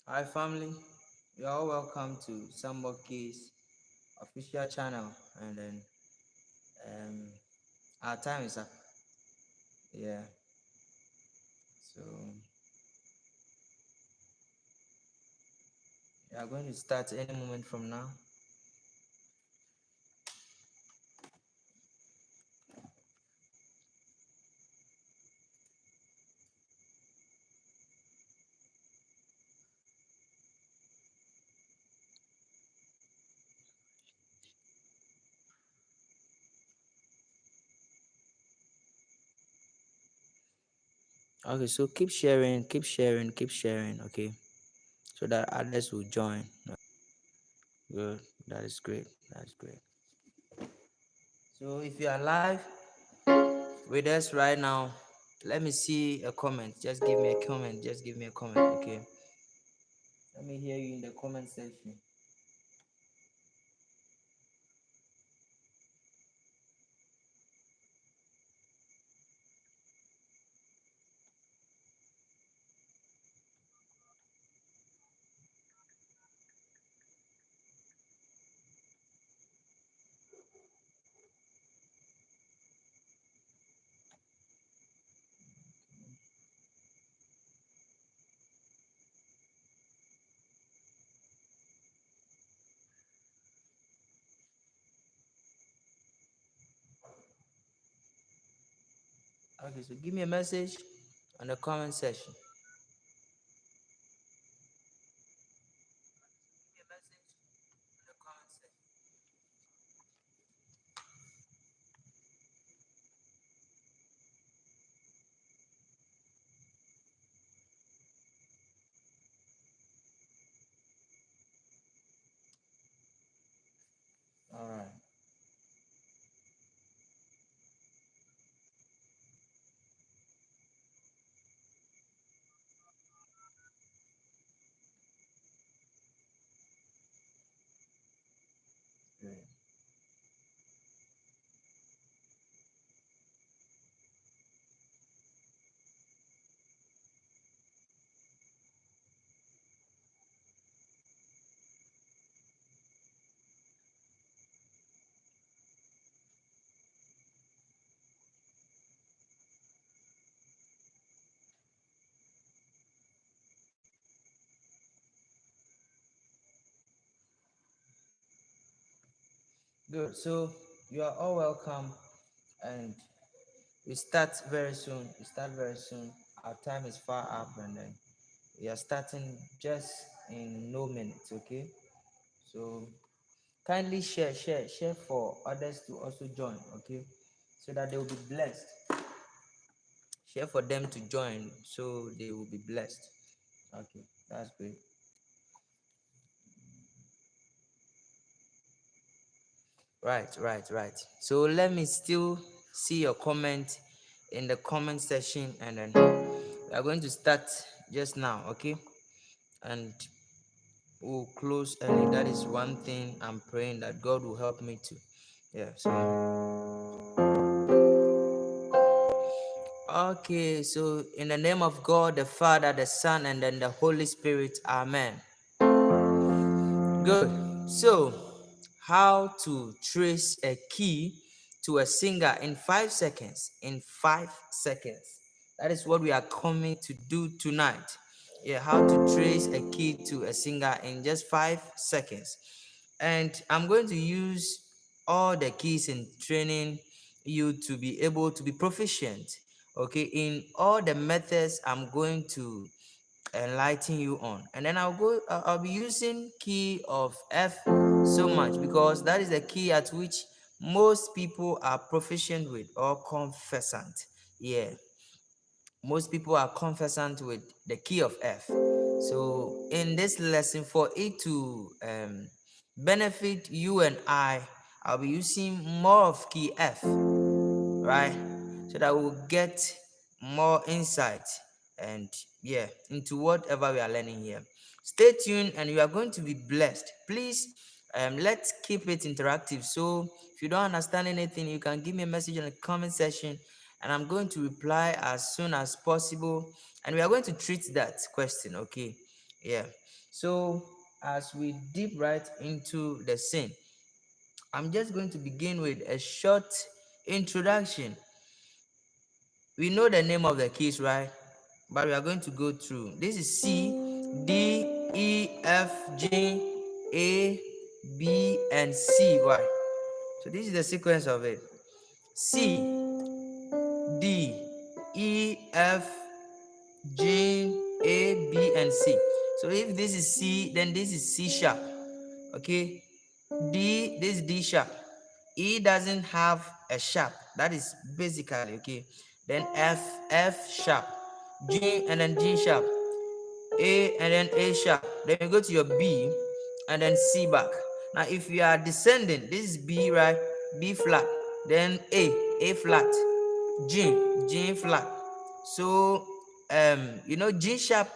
Hi family, you are all welcome to Sambor Keys official channel, and then um our time is up. Yeah, so we are going to start any moment from now. Okay, so keep sharing, keep sharing, keep sharing, okay, so that others will join. Good, that is great, that's great. So if you are live with us right now, let me see a comment. Just give me a comment, just give me a comment, okay? Let me hear you in the comment section. Okay, so give me a message on the comment section. All right. Great. Good. So you are all welcome, and we start very soon. We start very soon. Our time is far up, and then we are starting just in no minutes. Okay. So kindly share for others to also join. Okay, so that they will be blessed. Share for them to join, so they will be blessed. Okay, that's great. Right. So let me still see your comment in the comment section, and then we are going to start just now, okay? And we'll close early. That is one thing I'm praying that God will help me to. Yeah, so okay, so in the name of God, the Father, the Son, and then the Holy Spirit, amen. Good. So, how to trace a key to a singer in 5 seconds? In 5 seconds. That is what we are coming to do tonight. Yeah, how to trace a key to a singer in just 5 seconds. And I'm going to use all the keys in training you to be able to be proficient. Okay, in all the methods I'm going to enlighten you on, and then I'll be using key of F so much because that is the key at which most people are proficient with or conversant. Yeah, most people are conversant with the key of F. So in this lesson, for it to benefit you and I'll be using more of key F, right? So that we'll get more insight and yeah, into whatever we are learning here. Stay tuned and you are going to be blessed. Please, let's keep it interactive. So if you don't understand anything, you can give me a message in the comment section and I'm going to reply as soon as possible. And we are going to treat that question, okay? Yeah. So as we deep right into the scene, I'm just going to begin with a short introduction. We know the name of the keys, right? But we are going to go through. This is C, D, E, F, G, A, B, and C. Why? So this is the sequence of it. C, D, E, F, G, A, B, and C. So if this is C, then this is C sharp. Okay. D, this is D sharp. E doesn't have a sharp. That is basically okay. Then F, F sharp. G and then G sharp. A and then A sharp. Then you go to your B and then C back. Now if you are descending, this is B, right? B flat. Then A flat. G flat. So G sharp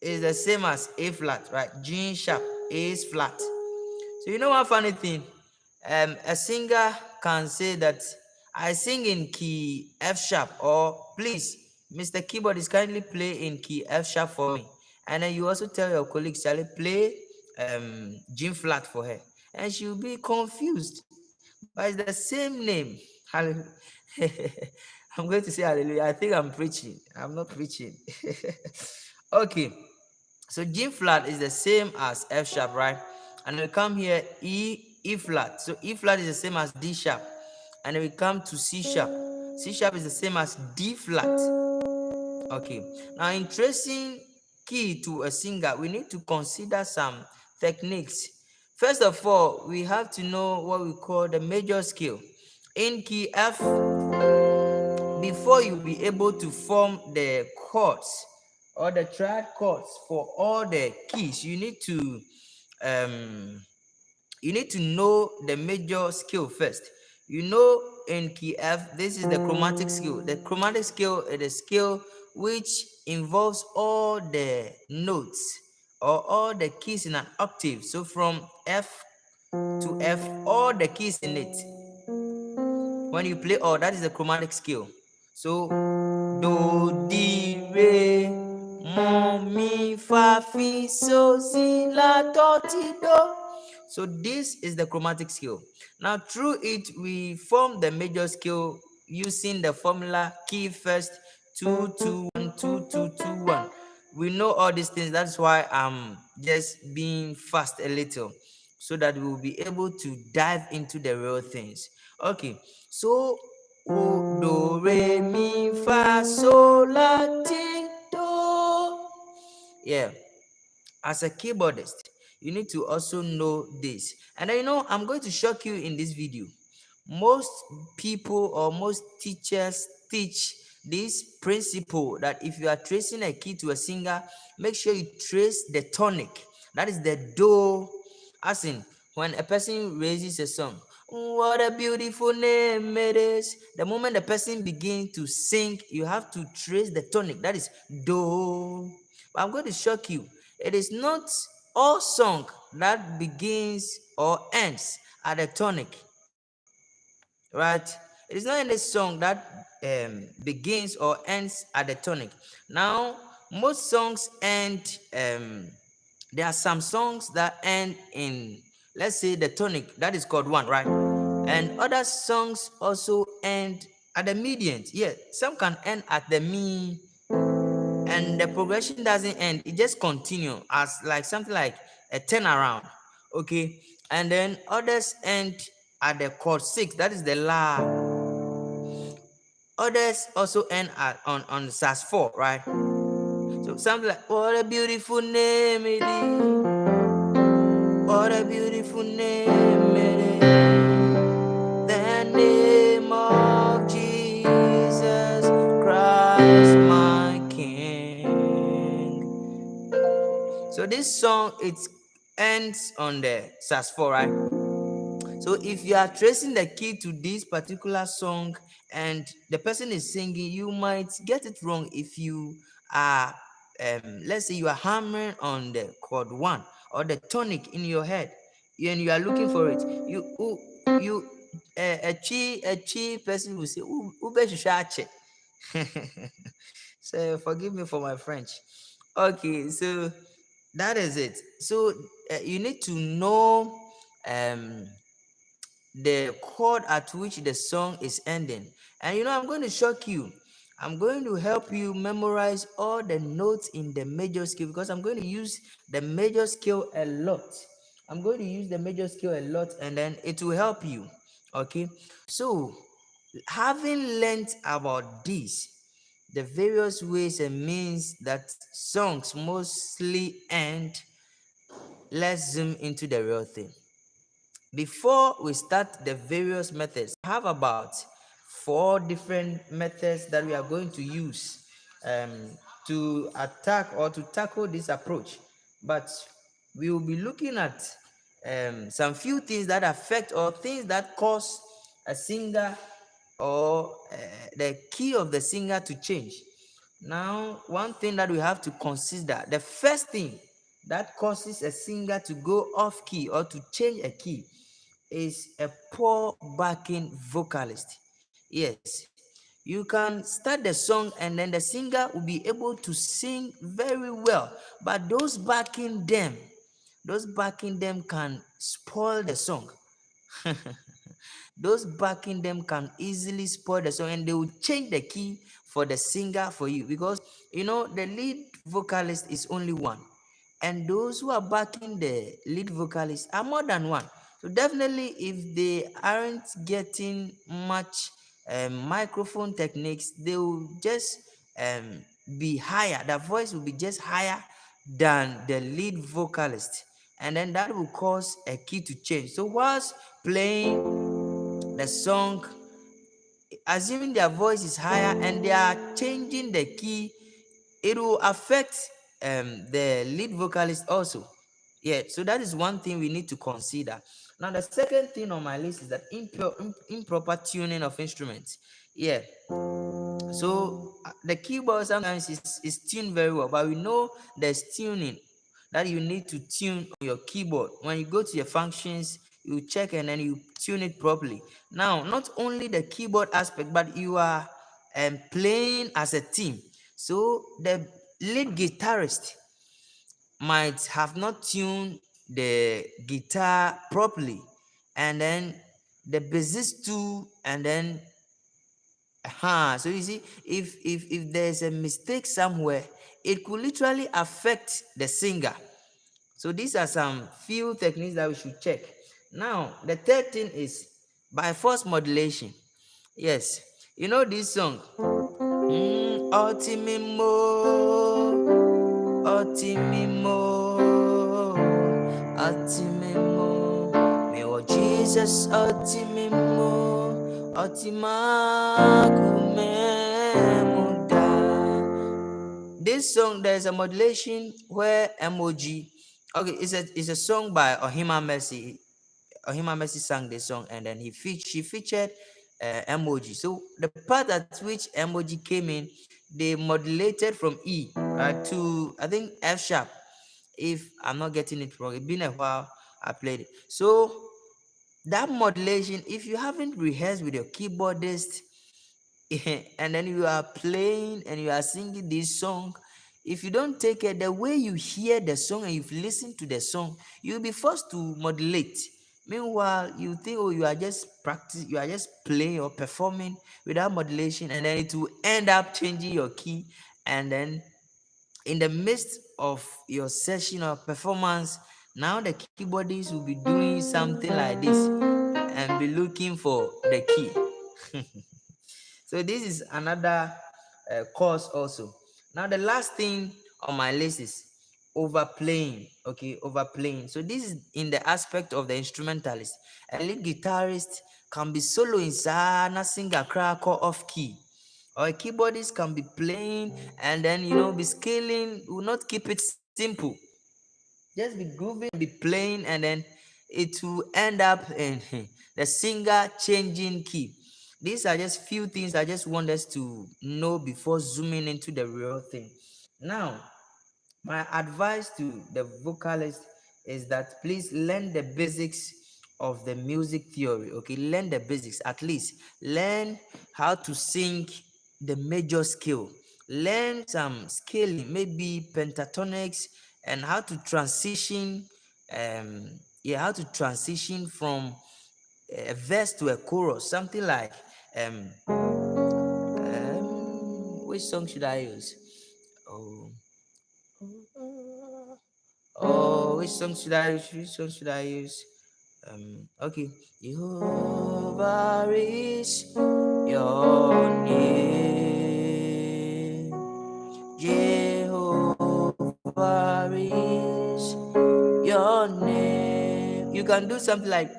is the same as A flat, right? G sharp, A is flat. So you know one funny thing? A singer can say that I sing in key F sharp, or please, Mr. Keyboardist, kindly play in key F sharp for me. And then you also tell your colleagues, shall I play G flat for her? And she'll be confused. But it's the same name. I'm going to say hallelujah. I think I'm preaching. I'm not preaching. Okay. So G flat is the same as F sharp, right? And we come here E flat. So E flat is the same as D sharp. And then we come to C sharp. C sharp is the same as D flat. Okay. Now in tracing key to a singer, we need to consider some techniques. First of all, we have to know what we call the major scale. In key F, before you be able to form the chords or the triad chords for all the keys, you need to know the major scale first. In key F, this is the chromatic scale. The chromatic scale is a scale which involves all the notes or all the keys in an octave. So from F to F, all the keys in it. When you play all, that is the chromatic scale. So do, di, re, mo, mi, fa, fi, so, si, la, do, ti, do. So this is the chromatic scale. Now through it, we form the major scale using the formula key first, 2, 2, 1, 2, 2, 2, 1. We know all these things. That's why I'm just being fast a little, so that we will be able to dive into the real things. Okay, so O, do, re, mi, fa, sol, la, ti, do. Yeah, as a keyboardist, you need to also know this. And then, I'm going to shock you in this video. Most people or most teachers teach this principle that if you are tracing a key to a singer, make sure you trace the tonic. That is the do. As in, when a person raises a song, what a beautiful name it is. The moment the person begins to sing, you have to trace the tonic. That is do. But I'm going to shock you. It is not all song that begins or ends at a tonic, right? It is not any song that begins or ends at the tonic. Now, most songs end. There are some songs that end in, let's say, the tonic. That is called 1, right? And other songs also end at the median. Yeah, some can end at the mi, and the progression doesn't end. It just continues as like something like a turnaround. Okay, and then others end at the chord 6. That is the la. Others also end at on sus4, right? So something like what a beautiful name it is. What a beautiful name it is. The name of Jesus Christ, my King. So this song, it ends on the sus4, right? So if you are tracing the key to this particular song and the person is singing, you might get it wrong if you are, let's say you are hammering on the chord 1 or the tonic in your head, and you are looking for it. A chi person will say, "Ube shishache." So forgive me for my French. Okay, so that is it. So you need to know um the chord at which the song is ending. And I'm going to shock you. I'm going to help you memorize all the notes in the major scale, because I'm going to use the major scale a lot. I'm going to use the major scale a lot, and then it will help you. Okay. So, having learned about this, the various ways and means that songs mostly end, let's zoom into the real thing. Before we start the various methods, I have about 4 different methods that we are going to use um, to attack or to tackle this approach. But we will be looking at some few things that affect or things that cause a singer or the key of the singer to change. Now, one thing that we have to consider, the first thing that causes a singer to go off key or to change a key is a poor backing vocalist. Yes, you can start the song and then the singer will be able to sing very well, but those backing them can spoil the song. Those backing them can easily spoil the song, and they will change the key for the singer for you, because the lead vocalist is only one, and those who are backing the lead vocalist are more than one. So definitely, if they aren't getting much microphone techniques, they will just um, be higher. Their voice will be just higher than the lead vocalist, and then that will cause a key to change. So whilst playing the song, assuming their voice is higher and they are changing the key, it will affect the lead vocalist also. Yeah, so that is one thing we need to consider. Now, the second thing on my list is that improper tuning of instruments. Yeah, so the keyboard sometimes is tuned very well, but we know there's tuning that you need to tune on your keyboard. When you go to your functions, you check and then you tune it properly. Now, not only the keyboard aspect, but you are playing as a team. So the lead guitarist might have not tuned the guitar properly, and then the bassist too, and then so you see, if there's a mistake somewhere, it could literally affect the singer. So these are some few techniques that we should check. Now, the third thing is by force modulation. Yes, you know this song. Ultimimo, ultimimo, ultimimo. Me wa Jesus ultimimo, ultima kumemuda. This song, there's a modulation where emoji. Okay, it's a song by Ohima Mercy. Ohima Mercy sang this song, and then she featured emoji. So the part at which emoji came in, they modulated from E to, I think, F sharp. If I'm not getting it wrong, it's been a while I played it. So that modulation, if you haven't rehearsed with your keyboardist, and then you are playing and you are singing this song, if you don't take it, the way you hear the song and you've listened to the song, you'll be forced to modulate. Meanwhile, you think, oh, you are just playing or performing without modulation, and then it will end up changing your key. And then in the midst of your session or performance, now the keyboardist will be doing something like this and be looking for the key. So this is another cause also. Now the last thing on my list is overplaying. Okay, overplaying. So this is in the aspect of the instrumentalist. A lead guitarist can be soloing sana singer crack or off key. Or a keyboardist can be playing and then be scaling, will not keep it simple. Just be grooving, be playing, and then it will end up in the singer changing key. These are just few things I just want us to know before zooming into the real thing. Now, my advice to the vocalist is that please learn the basics of the music theory. Okay, learn the basics. At least learn how to sing the major scale. Learn some scaling, maybe pentatonics and how to transition, how to transition from a verse to a chorus, something like um, which song should I use? Oh, which song should I use? Which song should I use? Okay. Jehovah is your name. Jehovah is your name. You can do something like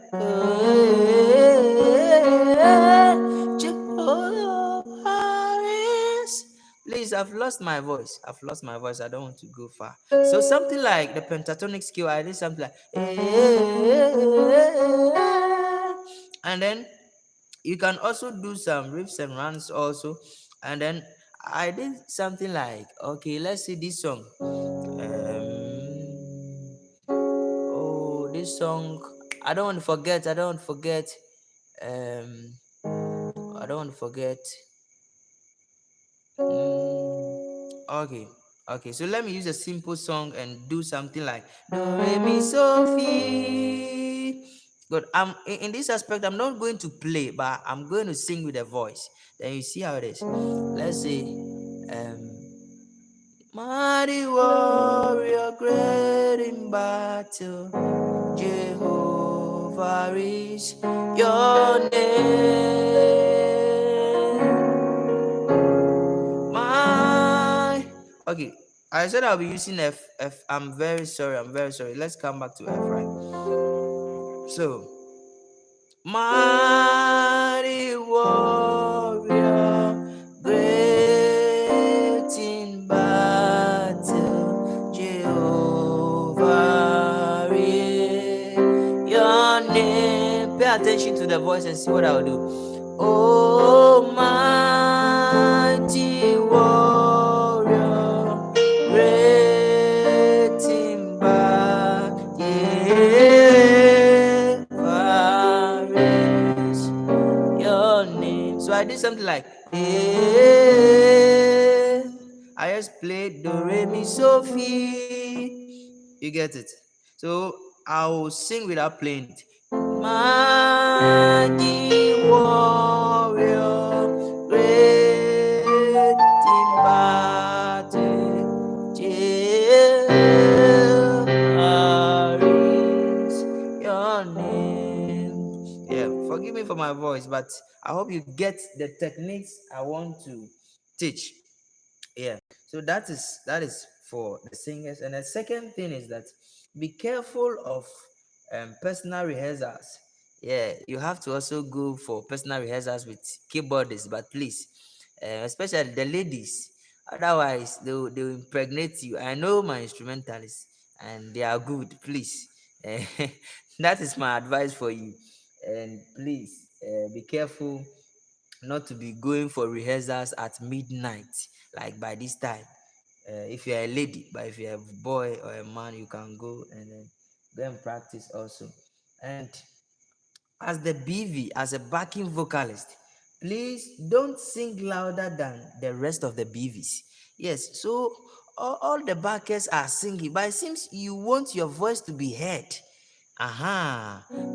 Jehovah is. Please, I've lost my voice. I've lost my voice. I don't want to go far. So something like the pentatonic scale. I did something like and then you can also do some riffs and runs also. And then I did something like, okay, let's see this song. This song, I don't want to forget. Um, I don't want to forget. Okay, okay. So let me use a simple song and do something like Do Re Mi Sophie. But in this aspect, I'm not going to play, but I'm going to sing with a voice. Then you see how it is. Let's say, mighty warrior, great in battle, Jehovah is your name. Okay, I said I'll be using F. I'm very sorry. Let's come back to F, right? So, mighty warrior, great in battle, Jehovah is your name. Pay attention to the voice and see what I'll do. Oh, mighty warrior, great in battle, Jehovah is your name. So I did something like, I just played Do Re Mi Sophie. You get it? So I will sing without playing it. Mighty warrior, great in battle, Jehovah is your name. Yeah, forgive me for my voice, but I hope you get the techniques I want to teach. Yeah, so that is for the singers. And the second thing is that be careful of personal rehearsals. Yeah, you have to also go for personal rehearsals with keyboardists, but please, especially the ladies, otherwise they will impregnate you. I know my instrumentalists and they are good. Please, that is my advice for you. And please, be careful not to be going for rehearsals at midnight, like by this time. If you're a lady, but if you're a boy or a man, you can go and then go and practice also. And as the BV, as a backing vocalist, please don't sing louder than the rest of the BVs. Yes, so all the backers are singing, but it seems you want your voice to be heard.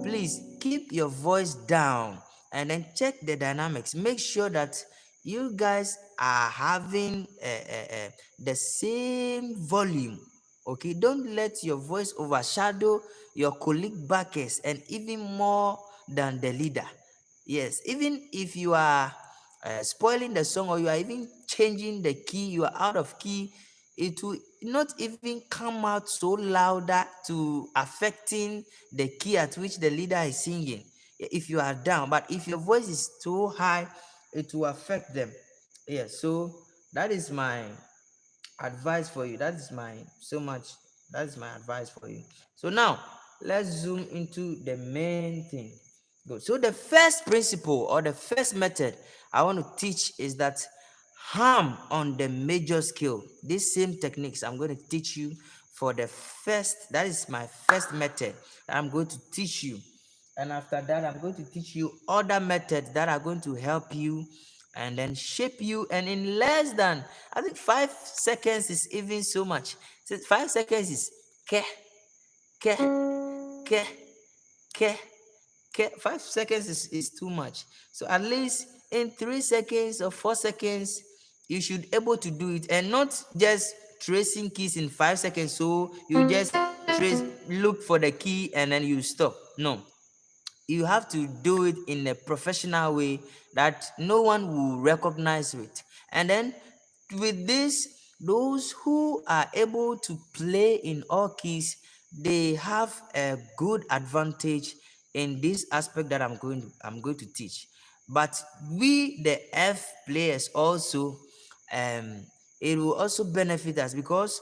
Please keep your voice down and then check the dynamics. Make sure that you guys are having the same volume. Okay, don't let your voice overshadow your colleague backers and even more than the leader. Yes, even if you are spoiling the song or you are even changing the key, you are out of key, it will not even come out so louder to affecting the key at which the leader is singing if you are down. But if your voice is too high, it will affect them. Yes, so that is my advice for you. That is my advice for you. So now let's zoom into the main thing. Good. So the first principle or the first method I want to teach is that hum on the major scale. These same techniques I'm going to teach you for the first. That is my first method that I'm going to teach you. And after that, I'm going to teach you other methods that are going to help you and then shape you. And in less than, I think 5 seconds is even so much. So 5 seconds is ke, ke, ke, ke, ke. 5 seconds is too much. So at least in 3 seconds or 4 seconds, you should able to do it, and not just tracing keys in 5 seconds. So you just trace, look for the key, and then you stop. No, you have to do it in a professional way that no one will recognize it. And then with this, those who are able to play in all keys, they have a good advantage in this aspect that I'm going to teach. But we the F players also, um it will also benefit us, because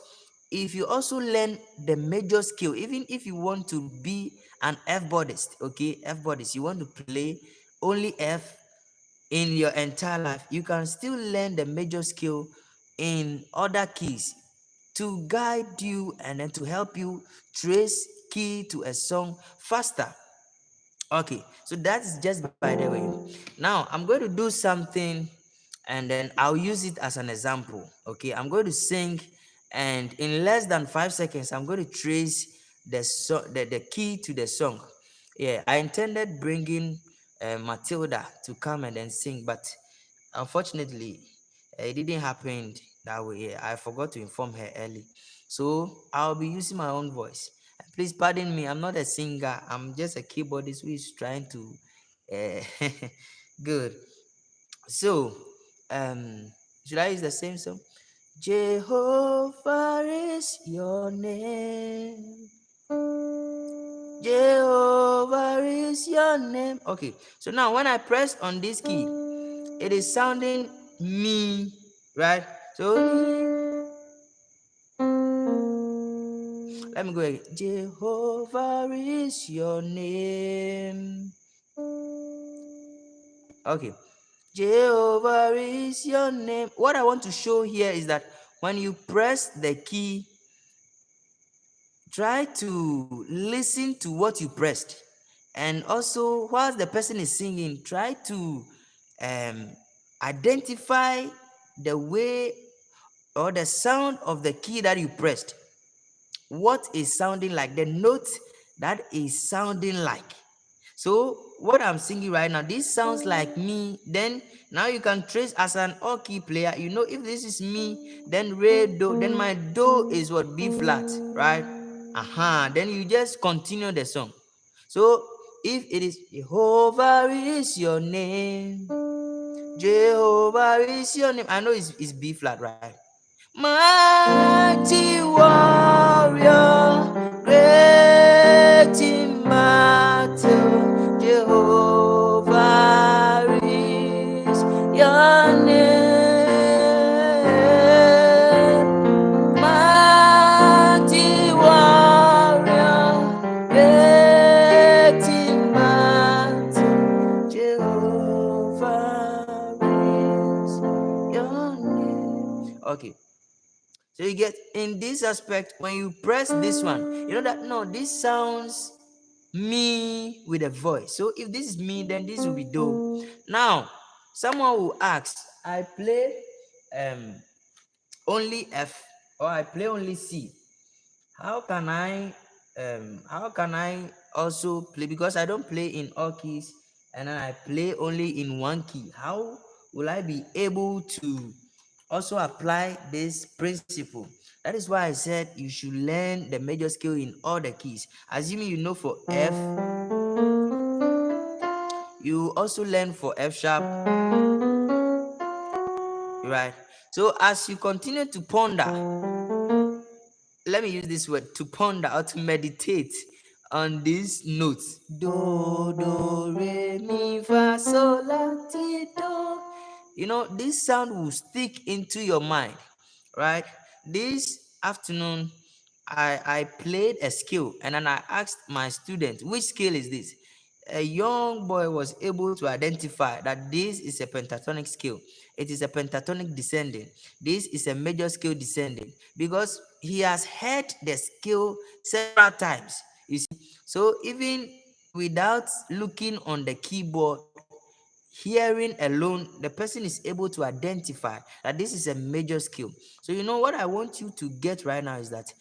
if you also learn the major skill, even if you want to be an F bodist, okay, F bodist, you want to play only F in your entire life, you can still learn the major skill in other keys to guide you and then to help you trace key to a song faster. Okay, so that's just by the way. Now I'm going to do something, and then I'll use it as an example. Okay, I'm going to sing, and in less than 5 seconds, I'm going to trace the key to the song. Yeah, I intended bringing Matilda to come and then sing, but unfortunately, it didn't happen that way. Yeah, I forgot to inform her early. So I'll be using my own voice. Please pardon me, I'm not a singer. I'm just a keyboardist who is trying to. Uh, good. So, um, should I use the same song? Jehovah is your name. Jehovah is your name. Okay, so now when I press on this key, it is sounding me, right? So let me go again. Jehovah is your name. Okay, Jehovah is your name. What I want to show here is that when you press the key, try to listen to what you pressed, and also whilst the person is singing, try to um, identify the way or the sound of the key that you pressed. What is sounding like, the note that is sounding like. So what I'm singing right now, this sounds like me. Then now you can trace as an all key player, you know, if this is me, then re do, then my do is what, B flat, right? Then you just continue the song. So if it is Jehovah is your name, Jehovah is your name, I know it's B flat, right? Mighty warrior, great in battle, Jehovah is your name. Mighty warrior, great in battle, Jehovah is your name. Okay. So you get in this aspect, when you press this one, you know that no, this sounds me with a voice. So if this is me, then this will be do. Now, someone will ask, I play only F, or I play only C. How can I also play, because I don't play in all keys and then I play only in one key? How will I be able to also apply this principle? That is why I said you should learn the major scale in all the keys. Assuming you know for F, you also learn for F sharp, right? So as you continue to ponder, let me use this word, to ponder or to meditate on these notes. Do, do, re, mi, fa, sol, la, ti, do. You know, this sound will stick into your mind, right? This afternoon, I played a skill, and then I asked my student, which skill is this? A young boy was able to identify that this is a pentatonic scale. It is a pentatonic descending. This is a major scale descending, because he has heard the scale several times. You see, so even without looking on the keyboard, hearing alone, the person is able to identify that this is a major skill. So what I want you to get right now is that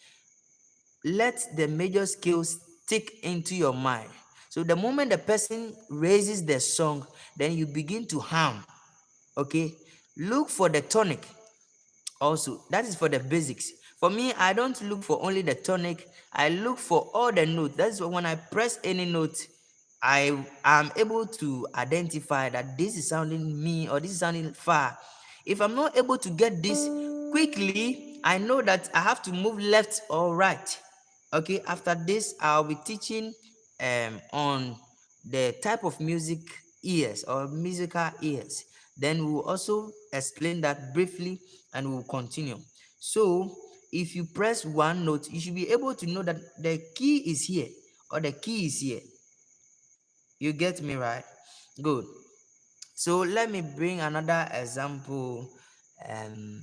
let the major skills stick into your mind. So the moment the person raises the song, then you begin to hum. Okay, look for the tonic. Also, that is for the basics. For me, I don't look for only the tonic, I look for all the notes. That's why when I press any note, I am able to identify that this is sounding me or this is sounding far. If I'm not able to get this quickly, I know that I have to move left or right. Okay, after this, I'll be teaching on the type of music ears or musical ears. Then we will also explain that briefly and we'll continue. So if you press one note, you should be able to know that the key is here or the key is here. You get me, right? Good. So let me bring another example. Um,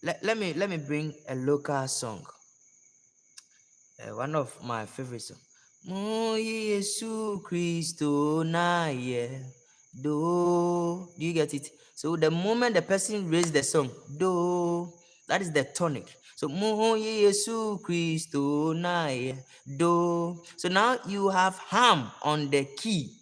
let me bring a local song. One of my favorite songs. Mo Yesu Christo na ye do. Do you get it? So the moment the person raised the song, do, that is the tonic. So Mo Yesu Christo na ye do. So now you have hum on the key.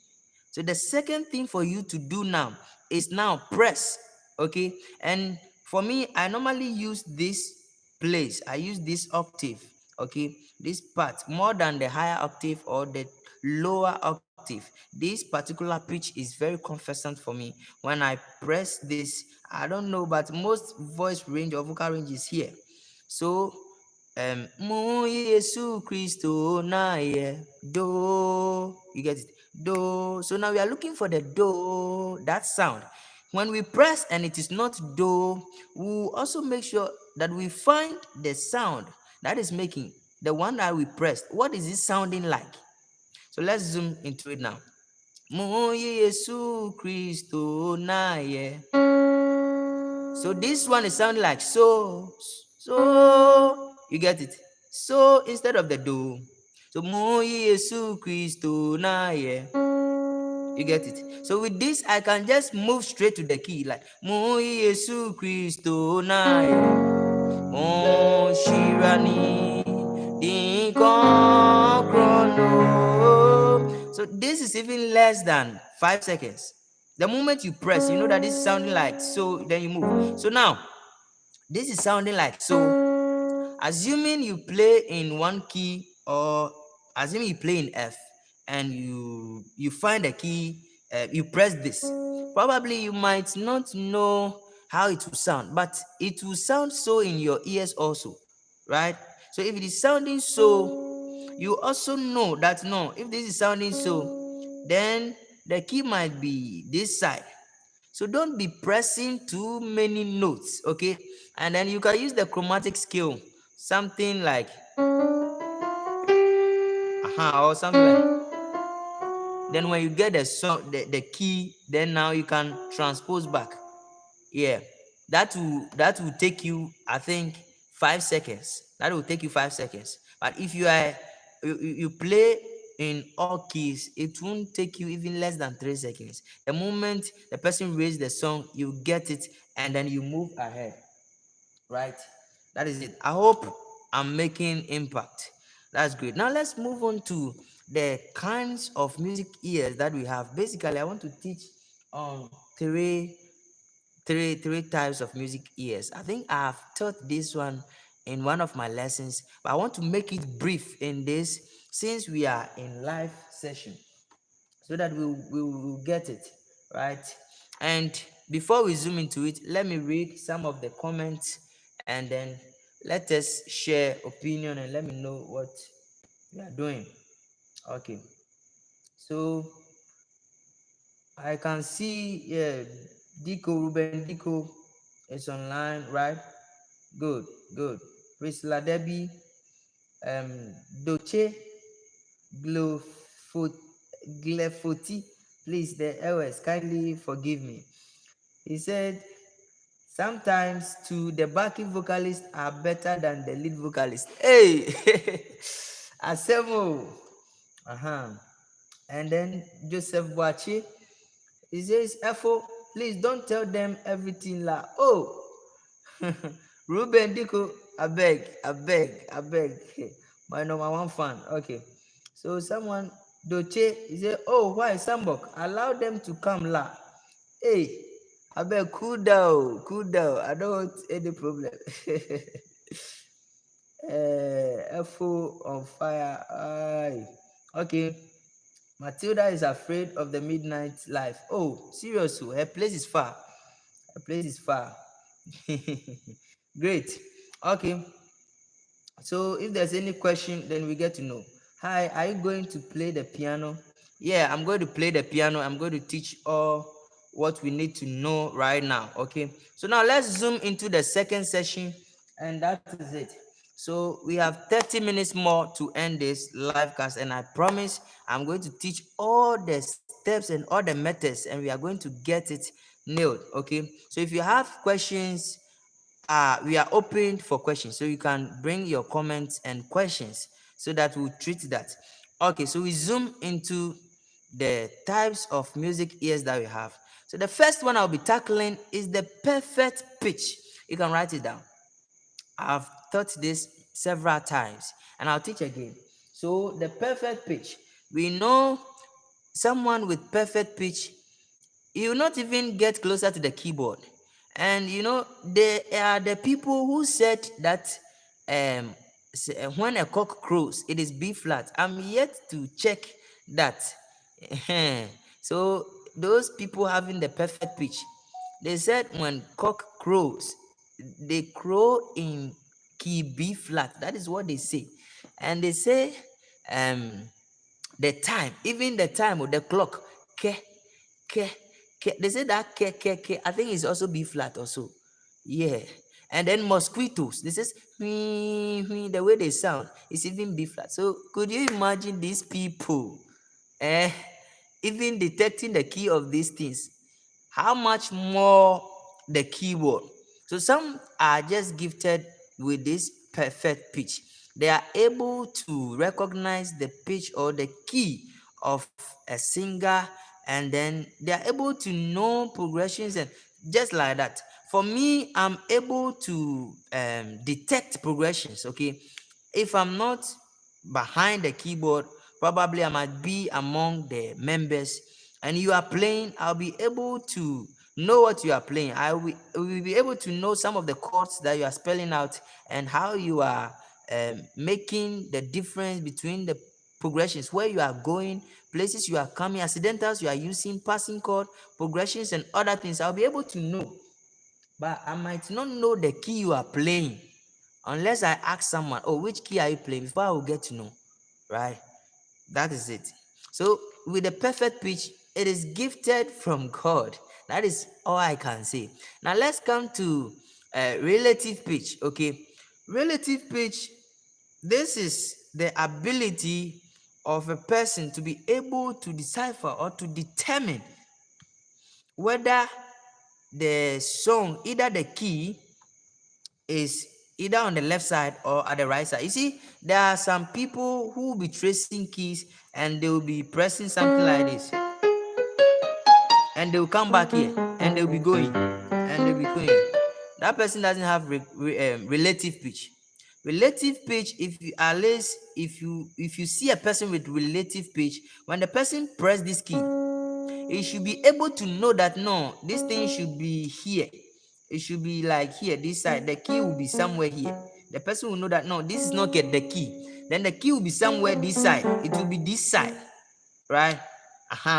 So the second thing for you to do now is now press. Okay, and for me, I normally use this place. I use this octave. Okay, this part more than the higher octave or the lower octave. This particular pitch is very consistent for me. When I press this, I don't know, but most voice range or vocal range is here. So Mu Yesu Christo na ye do. You get it? Do. So now we are looking for the do, that sound. When we press and it is not do, we will also make sure that we find the sound that is making the one that we pressed. What is it sounding like? So let's zoom into it now. Mu Yesu Christo na ye. So this one is sounding like so. You get it? So instead of the do. So Mu Yesu Christo na ye. You get it? So with this, I can just move straight to the key, like Mu Yesu Christo na ye. Mo Shirani Dinko Chrono. So this is even less than 5 seconds. The moment you press, you know that this is sounding like so, then you move. So now, this is sounding like so. Assuming you play in one key, or assuming you play in F, and you find a key, you press this. Probably you might not know how it will sound, but it will sound so in your ears also, right? So if it is sounding so, you also know that no, if this is sounding so, then the key might be this side. So don't be pressing too many notes, okay? And then you can use the chromatic scale, something like or something like. Then when you get the song, the key, then now you can transpose back. Yeah, that will take you, I think, 5 seconds. That will take you 5 seconds. But if you play in all keys, it won't take you even less than 3 seconds. The moment the person raises the song, you get it, and then you move ahead. Right? That is it. I hope I'm making impact. That's great. Now let's move on to the kinds of music ears that we have. Basically, I want to teach on three types of music ears. I think I have taught this one in one of my lessons, but I want to make it brief in this since we are in live session, so that we'll get it right. And before we zoom into it, let me read some of the comments, and then let us share opinion and let me know what we are doing. Okay, so I can see, yeah, Ruben Dico is online, right? Good, good. Priscilla Debbie, Doche, Glofo, Glefoti, please, the LS, kindly forgive me. He said, sometimes too, the backing vocalists are better than the lead vocalist. Hey, Asemo. And then Joseph Boachi, He says, Efo, please don't tell them everything la. Oh, Ruben Diko, I beg, I beg, I beg. My number one fan. Okay. So someone Doche, he said, oh, why Sambok? Allow them to come la. Hey, I beg, cool down, cool down. I don't want any problem. Efo on fire. Aye. Okay. Matilda is afraid of the midnight life. Oh, seriously, her place is far. Her place is far. Great. Okay. So if there's any question, then we get to know. Hi, are you going to play the piano? Yeah, I'm going to play the piano. I'm going to teach all what we need to know right now. Okay. So now let's zoom into the second session, and that is it. So we have 30 minutes more to end this live cast, and I promise I'm going to teach all the steps and all the methods, and we are going to get it nailed. Okay. So if you have questions, we are open for questions, so you can bring your comments and questions so that we'll treat that. Okay, so we zoom into the types of music ears that we have. So the first one I'll be tackling is the perfect pitch. You can write it down. I've taught this several times and I'll teach again. So the perfect pitch, we know someone with perfect pitch, you will not even get closer to the keyboard. And they are the people who said that when a cock crows, it is B flat. I'm yet to check that. So those people having the perfect pitch, they said when cock crows, they crow in key B flat. That is what they say. And they say um the time, even the time of the clock, ke, ke, ke. They say that ke. I think it's also B flat also. Yeah. And then mosquitoes, this is the way they sound, it's even B flat. So could you imagine these people eh, even detecting the key of these things? How much more the keyboard? So some are just gifted with this perfect pitch. They are able to recognize the pitch or the key of a singer, and then they are able to know progressions and just like that. For me, I'm able to detect progressions. Okay, if I'm not behind the keyboard, probably I might be among the members, and you are playing, I'll be able to know what you are playing. I will be able to know some of the chords that you are spelling out and how you are making the difference between the progressions, where you are going, places you are coming, accidentals you are using, passing chord, progressions, and other things. I'll be able to know, but I might not know the key you are playing unless I ask someone, oh, which key are you playing, before I will get to know, right? That is it. So with the perfect pitch, it is gifted from God. That is all I can say. Now let's come to relative pitch. Okay, relative pitch, this is the ability of a person to be able to decipher or to determine whether the song, either the key is either on the left side or at the right side. You see, there are some people who will be tracing keys and they will be pressing something like this, and they will come back here and they'll be going and they'll be going. That person doesn't have relative pitch. Relative pitch, if you at least if you see a person with relative pitch, when the person press this key, it should be able to know that no, this thing should be here. It should be like here, this side. The key will be somewhere here. The person will know that no, this is not get the key. Then the key will be somewhere this side. It will be this side, right?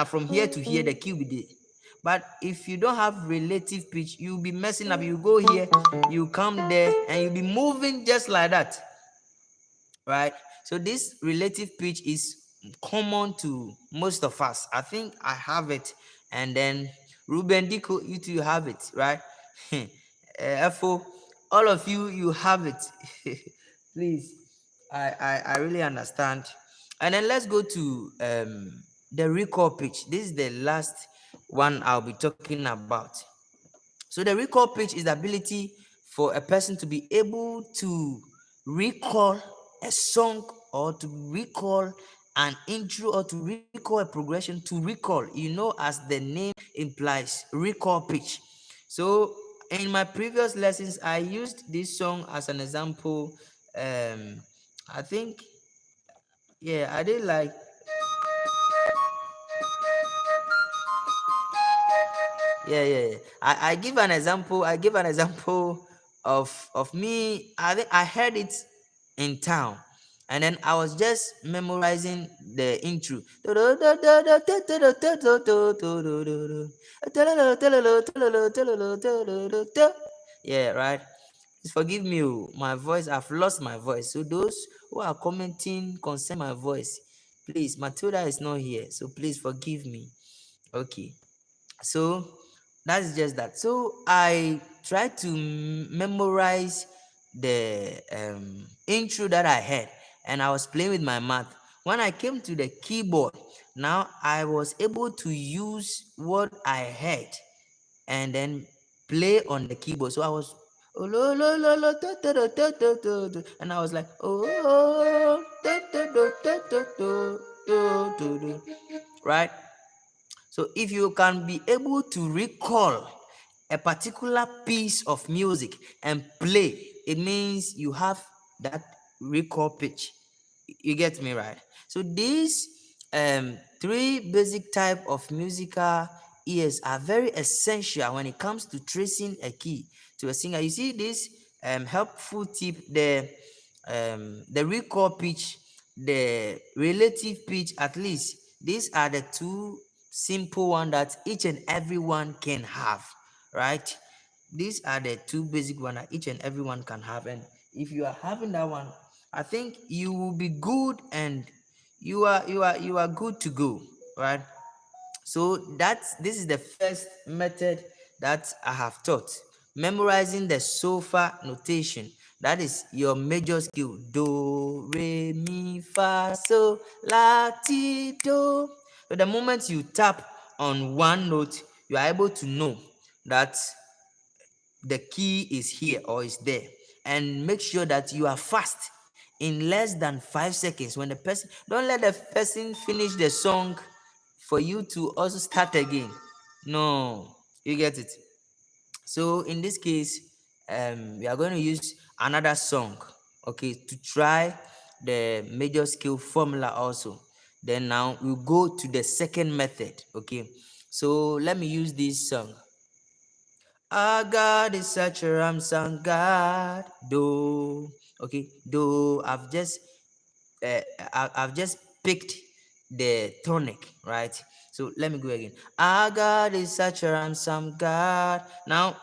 From here to here, the key will be there. But if you don't have relative pitch, you'll be messing up. You go here, you come there, and you'll be moving just like that, right? So this relative pitch is common to most of us. I think I have it, and then Ruben Diko, you two have it, right? FO, all of you, you have it. Please, I really understand. And then let's go to the recall pitch. This is the last one I'll be talking about. So the recall pitch is the ability for a person to be able to recall a song or to recall an intro or to recall a progression, to recall, as the name implies, recall pitch. So in my previous lessons, I used this song as an example. I think, yeah, I did like, yeah. I give an example. I give an example of me. I think I heard it in town, and then I was just memorizing the intro. Yeah, right. Please forgive me, my voice. I've lost my voice. So those who are commenting concern my voice, please. Matilda is not here, so please forgive me. Okay. So that's just that. So I tried to memorize the intro that I had, and I was playing with my mouth. When I came to the keyboard, now I was able to use what I heard and then play on the keyboard. So I was, oh, lo, lo, lo, lo, do, do, do, do, do, do, do. And I was like, oh, do, do, do, do, do, do, do, do. Right. So if you can be able to recall a particular piece of music and play, it means you have that recall pitch. You get me, right? So these three basic type of musical ears are very essential when it comes to tracing a key to a singer. You see this helpful tip, the recall pitch, the relative pitch. At least these are the two simple one that each and everyone can have, right? These are the two basic one that each and everyone can have, and if you are having that one, I think you will be good, and you are good to go, right? So this is the first method that I have taught. Memorizing the sofa notation. That is your major skill. Do, re, mi, fa, so, la, ti, do. So the moment you tap on one note, you are able to know that the key is here or is there. And make sure that you are fast in less than 5 seconds. When the person, don't let the person finish the song for you to also start again. No, you get it. So in this case, we are going to use another song, okay, to try the major scale formula also. Then now we'll go to the second method, okay. So let me use this song. Our God is such a ransom God. Do, okay, do. I've just picked the tonic, right? So let me go again. Our God is such a ransom God. Now,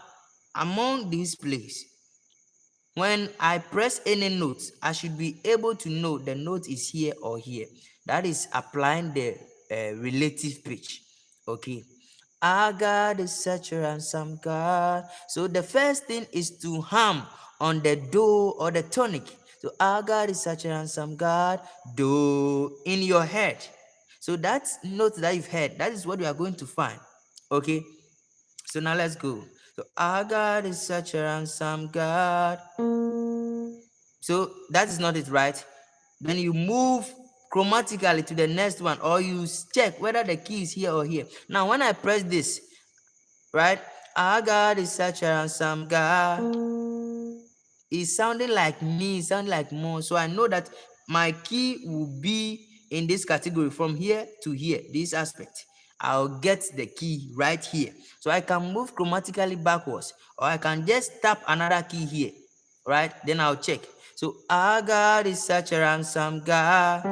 among these plays, when I press any note, I should be able to know the note is here or here. That is applying the relative pitch. Okay. Our God is such a ransom God. So the first thing is to hum on the do or the tonic. So our God is such a ransom God. Do in your head. So that note that you've heard, that is what we are going to find. Okay. So now let's go. So our God is such a ransom God. So that is not it, right? Then you move chromatically to the next one, or you check whether the key is here or here. Now, when I press this, right? Our God is such a ransom God. It's sounding like me, sounding like more. So I know that my key will be in this category from here to here, this aspect. I'll get the key right here. So I can move chromatically backwards, or I can just tap another key here, right? Then I'll check. So our God is such a ransom God,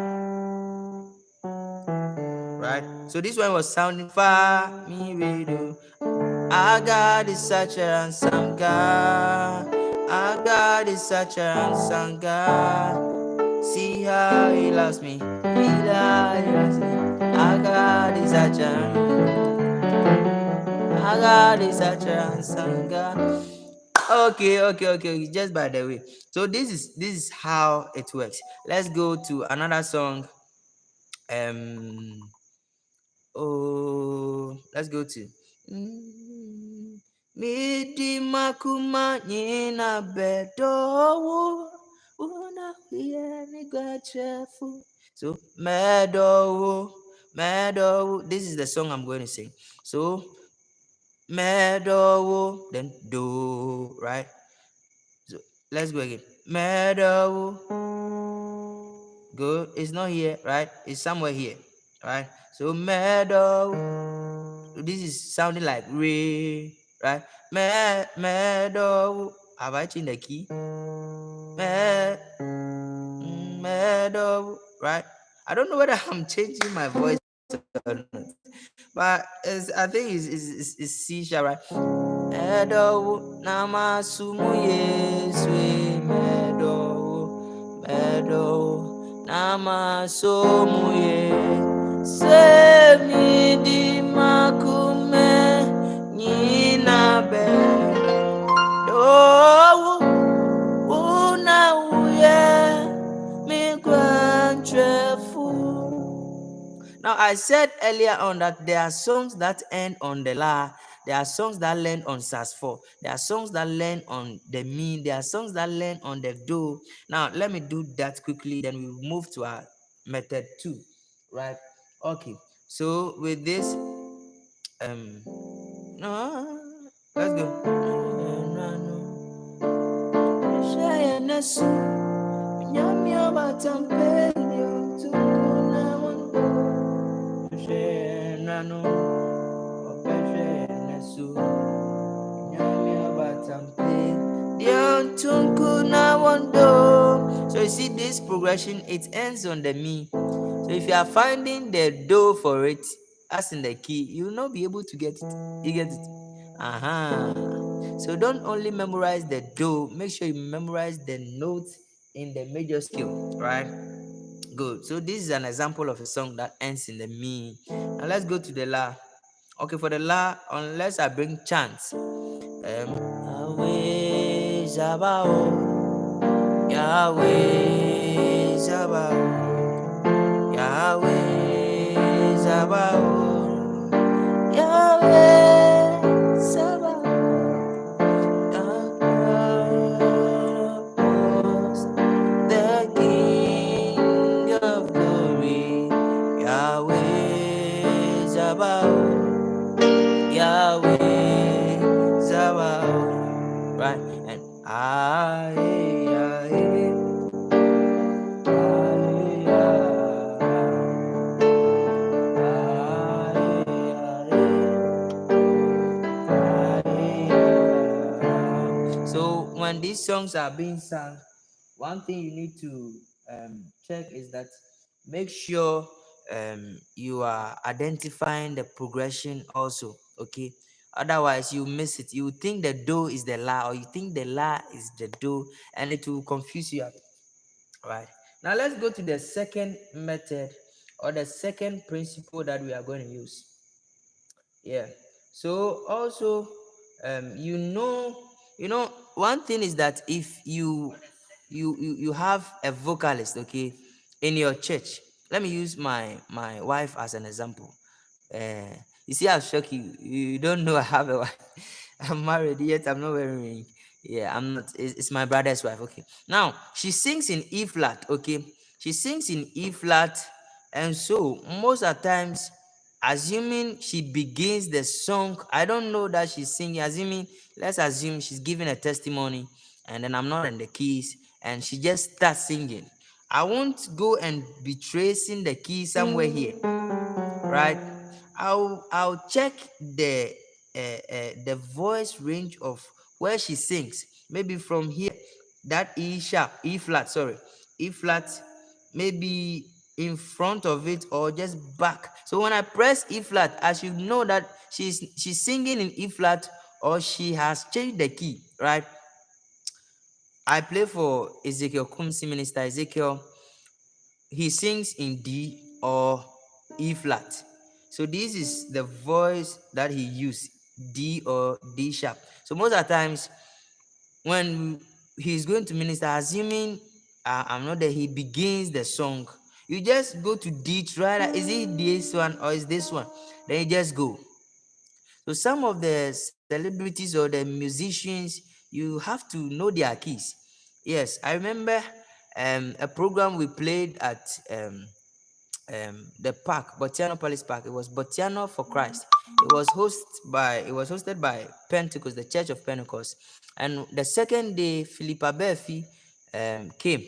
right? So this one was sounding fa, mi, re, do. Our God is such a ransom God. Our God is such a ransom God. See how He loves me. He loves me. Our God is such a. Our God is such a ransom God. Okay. Just by the way, so this is how it works. Let's go to another song. Um. Oh, let's go to. Midi makuma nyina bedo una ni gwachefu. So meadow, meadow. This is the song I'm going to sing. So meadow, then do, right? So let's go again. Meadow. Good. It's not here, right? It's somewhere here, right? So meadow. This is sounding like re, right? Meadow. Have I changed the key? Meadow, right? I don't know whether I'm changing my voice or not, but I think it's C sharp, right? Meadow, namasumu yeswe, meadow, meadow, namasumu ye, semi di makume, nina be, do, una uye, mi gwanchefu. Now, I said earlier on that there are songs that end on the la, there are songs that land on sus4, there are songs that land on the mi, there are songs that land on the do. Now, let me do that quickly, then we move to our method 2, right? Okay, so with this, no, let's go. So you see this progression, it ends on the mi. So if you are finding the do for it, as in the key, you will not be able to get it. You get it? So don't only memorize the do, make sure you memorize the notes in the major scale, right? Good. So this is an example of a song that ends in the mi. Now let's go to the la. Okay, for the la, unless I bring chants. Yahweh Zabao, Yahweh Zabao, Yahweh Zabao, Yahweh Zabao, the King of glory, Yahweh Zabao, Yahweh Zabao, right? And so when these songs are being sung, one thing you need to check is that make sure you are identifying the progression also, okay? Otherwise you miss it. You think the do is the la, or you think the la is the do, and it will confuse you. Right, now let's go to the second method, or the second principle that we are going to use. Yeah, so also one thing is that if you have a vocalist, okay, in your church. Let me use my wife as an example. uh you see how shocked you don't know I have a wife. I'm married, yet I'm not wearing ring. Yeah, I'm not. It's my brother's wife. Okay, now she sings in E flat. Okay, she sings in E flat, and so most of the times, assuming she begins the song, I don't know that she's singing. Assuming, let's assume she's giving a testimony, and then I'm not in the keys, and she just starts singing. I won't go and be tracing the key somewhere here, right? I'll check the voice range of where she sings. Maybe from here, that E sharp, E flat, sorry, E flat, maybe in front of it or just back. So when I press E flat, I should know that she's singing in E flat, or she has changed the key, right? I play for Ezekiel Kumsi, Minister Ezekiel. He sings in D or E flat. So this is the voice that he used, D or D sharp. So most of the times when he's going to minister, assuming I'm not there, he begins the song. You just go to D, try that. Is it this one or is this one? Then you just go. So some of the celebrities or the musicians, you have to know their keys. Yes, I remember a program we played at the park, Botiano Palace Park. It was Botiano for Christ. It was hosted by Pentecost, the Church of Pentecost. And the second day, Philippa Befi came,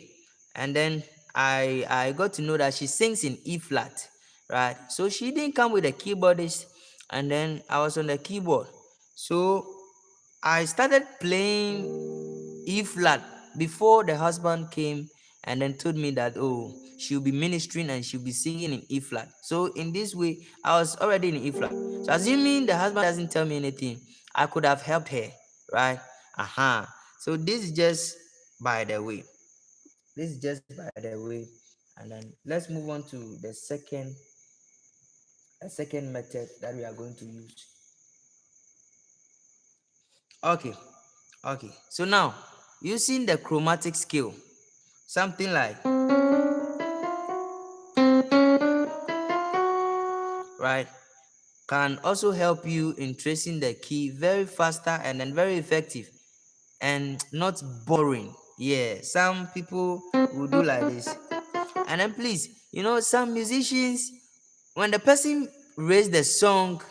and then I got to know that she sings in E flat, right? So she didn't come with a keyboardist, and then I was on the keyboard. So I started playing E flat before the husband came and then told me that, oh, she'll be ministering and she'll be singing in E flat. So in this way, I was already in E flat. So assuming the husband doesn't tell me anything, I could have helped her, right? So this is just by the way. This is just by the way. And then let's move on to the second method that we are going to use. Okay. Okay. So now using the chromatic scale, something like, right, can also help you in tracing the key very faster and then very effective and not boring. Yeah, some people will do like this. And then please, some musicians, when the person raise the song,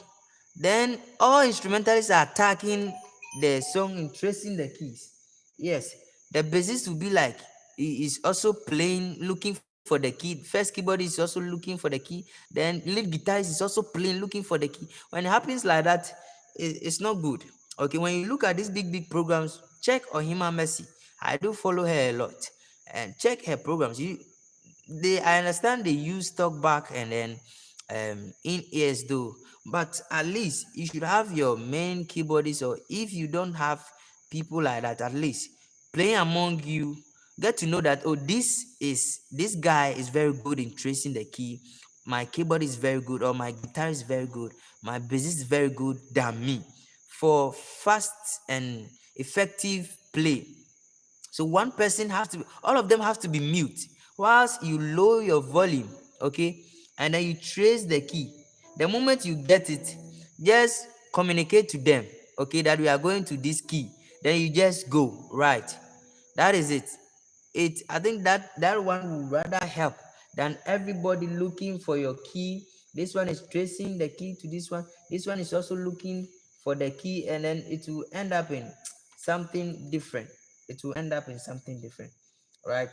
then all instrumentalists are attacking the song in tracing the keys. Yes, the bassist will be like, he is also playing, looking for the key. First keyboard is also looking for the key. Then lead guitarist is also playing, looking for the key. When it happens like that, it's not good. Okay, when you look at these big programs, check Ohima Mercy. I do follow her a lot, and check her programs. I understand they use talk back and then in ears though, but at least you should have your main keyboardist, or if you don't have people like that, at least playing among you, get to know that, oh, this guy is very good in tracing the key, my keyboard is very good, or my guitar is very good, my bassist is very good than me, for fast and effective play. So one person has to, all of them have to be mute whilst you lower your volume, okay? And then you trace the key. The moment you get it, just communicate to them, okay, that we are going to this key. Then you just go, right? That is it. I think that one will rather help than everybody looking for your key. This one is tracing the key to this one. This one is also looking for the key, and then it will end up in something different. It will end up in something different, right?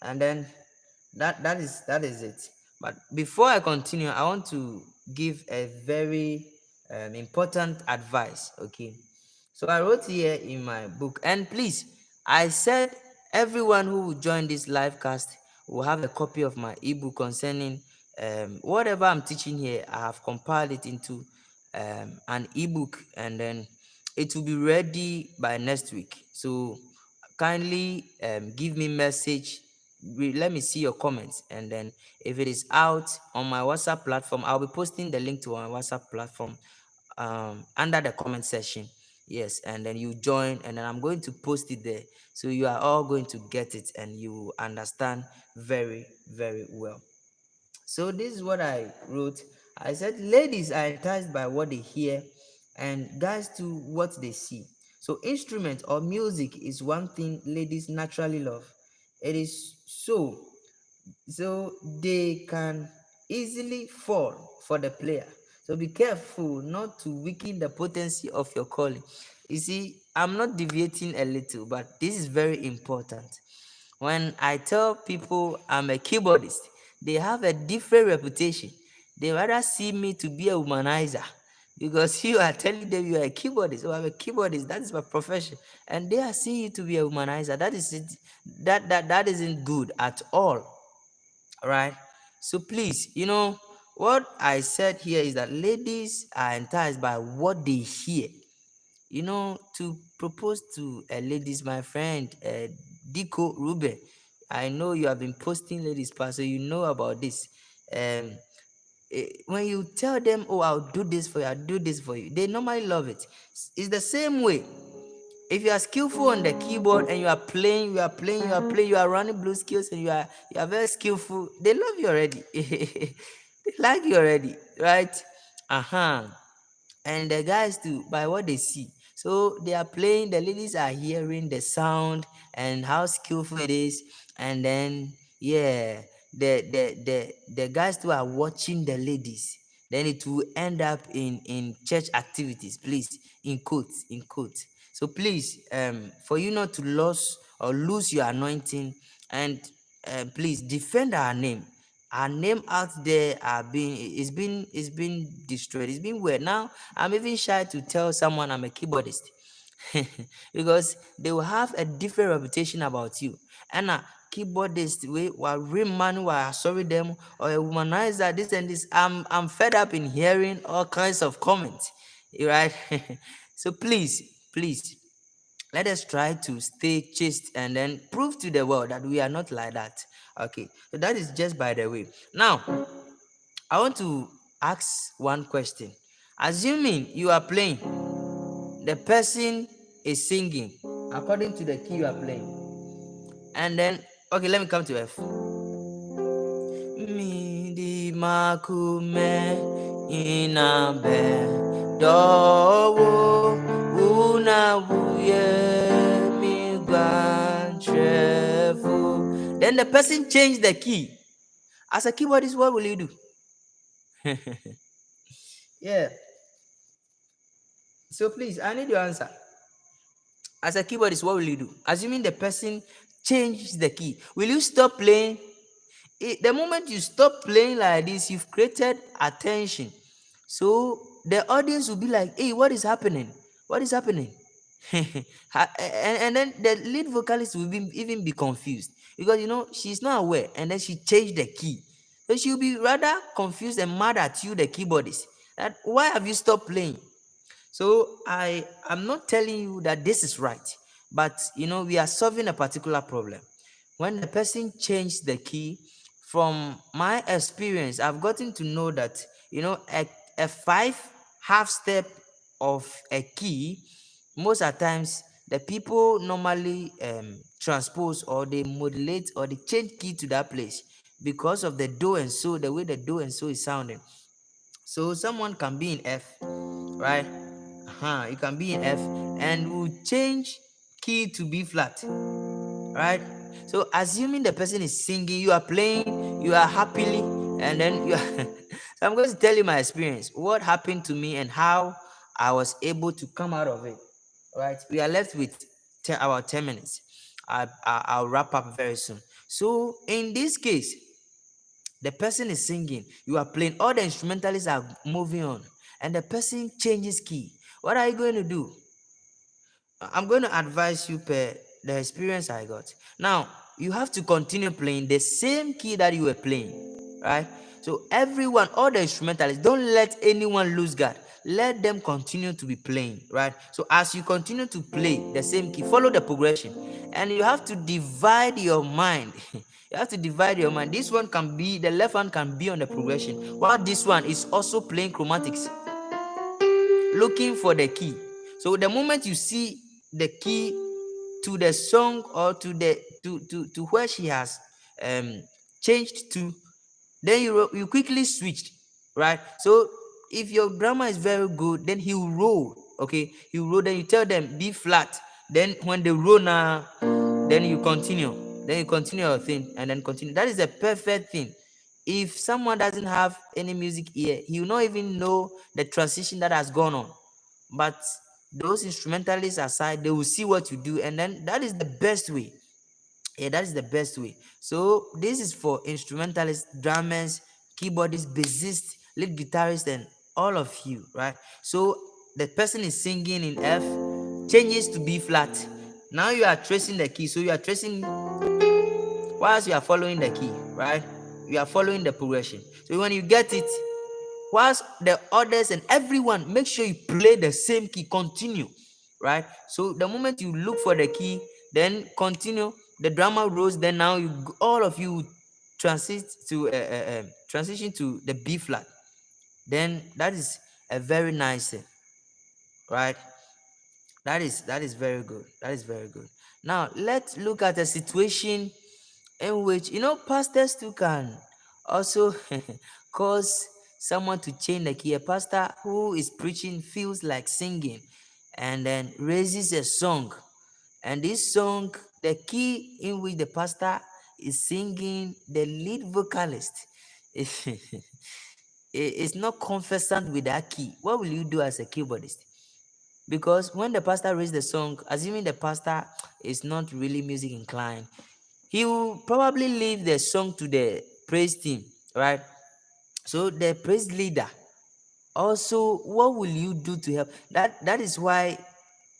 And then that is it. But before I continue, I want to give a very important advice. Okay, so I wrote here in my book, and please, I said everyone who will join this live cast will have a copy of my ebook concerning whatever I'm teaching here. I have compiled it into an ebook, and then it will be ready by next week. So kindly give me message. Let me see your comments, and then if it is out on my WhatsApp platform, I'll be posting the link to my WhatsApp platform under the comment section. Yes, and then you join, and then I'm going to post it there, so you are all going to get it and you understand very, very well. So this is what I wrote. I said ladies are enticed by what they hear, and guys to what they see. So instrument or music is one thing ladies naturally love. It is so they can easily fall for the player. So be careful not to weaken the potency of your calling. You see, I'm not deviating a little, but this is very important. When I tell people I'm a keyboardist, they have a different reputation. They rather see me to be a womanizer, because you are telling them you are a keyboardist. Oh, I'm a keyboardist. That is my profession, and they are seeing you to be a womanizer. That is it. That isn't good at all. Right? So please, what I said here is that ladies are enticed by what they hear. To propose to a ladies, my friend Dico Ruben, I know you have been posting ladies part, so you know about this. When you tell them, oh, I'll do this for you, I'll do this for you, they normally love it. It's the same way. If you are skillful on the keyboard and you are playing, you are running blues skills, and you are very skillful, they love you already. They like you already, right? And the guys too, by what they see. So they are playing, the ladies are hearing the sound and how skillful it is, and then yeah, the guys who are watching the ladies, then it will end up in church activities. Please, in quotes, in quotes. So please, for you not to lose your anointing, and please defend our name. Our name out there are being it's been destroyed. It's been weird. Now I'm even shy to tell someone I'm a keyboardist. Because they will have a different reputation about you. And keyboardist we were real man were sorry them, or a womanizer, this and this. I'm fed up in hearing all kinds of comments. Right? So please, let us try to stay chaste and then prove to the world that we are not like that. Okay, so that is just by the way. Now I want to ask one question. Assuming you are playing, the person is singing according to the key you are playing, and then okay, let me come to F. Mi di makume inabe dowo una wuye mi gwanchefu. Then the person changed the key. As a keyboardist, what will you do? Yeah. So please, I need your answer. As a keyboardist, what will you do? Assuming the person changed the key, will you stop playing? The moment you stop playing like this, you've created attention. So the audience will be like, hey, what is happening? What is happening? And then the lead vocalist will even be confused, because she's not aware, and then she changed the key. So she'll be rather confused and mad at you, the keyboardist, that why have you stopped playing? So I'm not telling you that this is right, but we are solving a particular problem. When the person changed the key, from my experience, I've gotten to know that a five half step of a key, most of the times the people normally transpose, or they modulate, or they change key to that place because of the do and so, the way the do and so is sounding. So someone can be in F, right? You can be in F, and will change key to B flat, right? So assuming the person is singing, you are playing, you are happily, and then you are so I'm going to tell you my experience, what happened to me and how I was able to come out of it. Right? We are left with about 10 minutes. I'll wrap up very soon. So in this case, the person is singing, you are playing, all the instrumentalists are moving on, and the person changes key. What are you going to do? I'm going to advise you per the experience I got. Now, you have to continue playing the same key that you were playing, right? So everyone, all the instrumentalists, don't let anyone lose guard. Let them continue to be playing, right? So as you continue to play the same key, follow the progression, and you have to divide your mind. You have to divide your mind. This one can be, the left hand can be on the progression, while this one is also playing chromatics, looking for the key. So the moment you see the key to the song, or to the to where she has changed to, then you quickly switch, right? So if your drummer is very good, then he will roll. Okay, he will roll, then you tell them B flat, then when they roll now, then you continue your thing, and then continue. That is a perfect thing. If someone doesn't have any music ear, he will not even know the transition that has gone on. But those instrumentalists aside, they will see what you do, and then that is the best way. Yeah, that is the best way. So this is for instrumentalists, drummers, keyboardists, bassists, lead guitarists, and all of you, right? So the person is singing in F, changes to B flat. Now you are tracing the key. So you are tracing whilst you are following the key, right? You are following the progression. So when you get it, whilst the others and everyone, make sure you play the same key, continue, right? So the moment you look for the key, then continue, the drummer rolls, then now all of you transition to the B flat. Then that is a very nice thing, right? That is very good. That is very good. Now let's look at a situation in which pastors too can also cause someone to change the key. A pastor who is preaching feels like singing, and then raises a song, and this song, the key in which the pastor is singing, the lead vocalist is not conversant with that key, what will you do as a keyboardist? Because when the pastor reads the song, assuming the pastor is not really music inclined, he will probably leave the song to the praise team, right? So the praise leader also, what will you do to help? That is why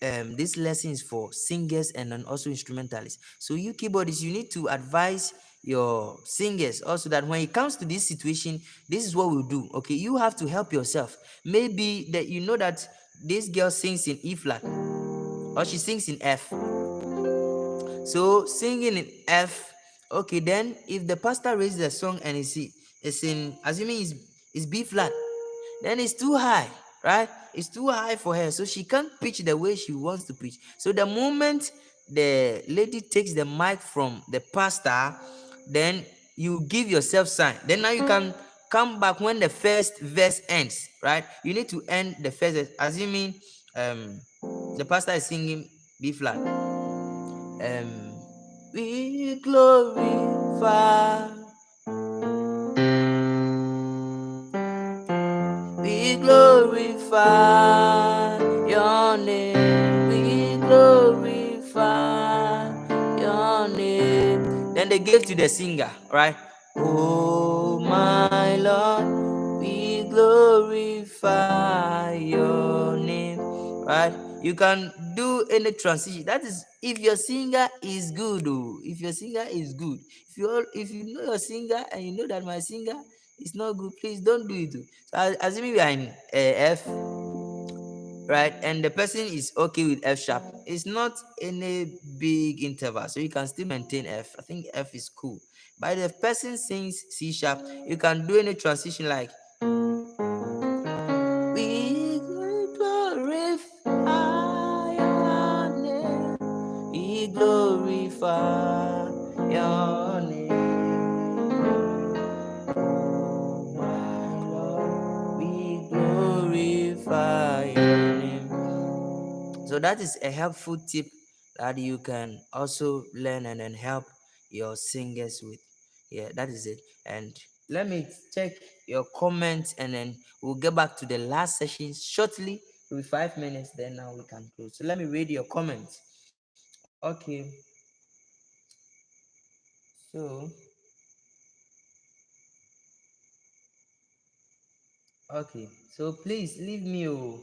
this lesson is for singers and then also instrumentalists. So you keyboardists, you need to advise your singers also that when it comes to this situation, this is what we'll do. Okay, you have to help yourself. Maybe that you know that this girl sings in E flat or she sings in F. So singing in F, okay, then if the pastor raises the song and it's in, assuming it's B flat, then it's too high, right? It's too high for her, so she can't pitch the way she wants to pitch. So the moment the lady takes the mic from the pastor, then you give yourself sign. Then now you can come back when the first verse ends, right? You need to end the first verse, assuming the pastor is singing B flat. We glorify, we glorify your name, we glorify your name. Then they gave to the singer, right? Oh my Lord, we glorify your name, right? You can do any transition. That is if your singer is good. Oh, if your singer is good. If you know your singer and you know that my singer is not good, please don't do it. Oh. So assuming we are in F, right, and the person is okay with F sharp, it's not any big interval, so you can still maintain F. I think F is cool. But if the person sings C sharp, you can do any transition like we glorify your name, we glorify your name, oh my Lord, we glorify your name. So that is a helpful tip that you can also learn and then help your singers with. Yeah, that is it. And let me check your comments and then we'll get back to the last session shortly. It'll be 5 minutes, then now we can close. So let me read your comments. Okay. So okay. So please leave me. Oh,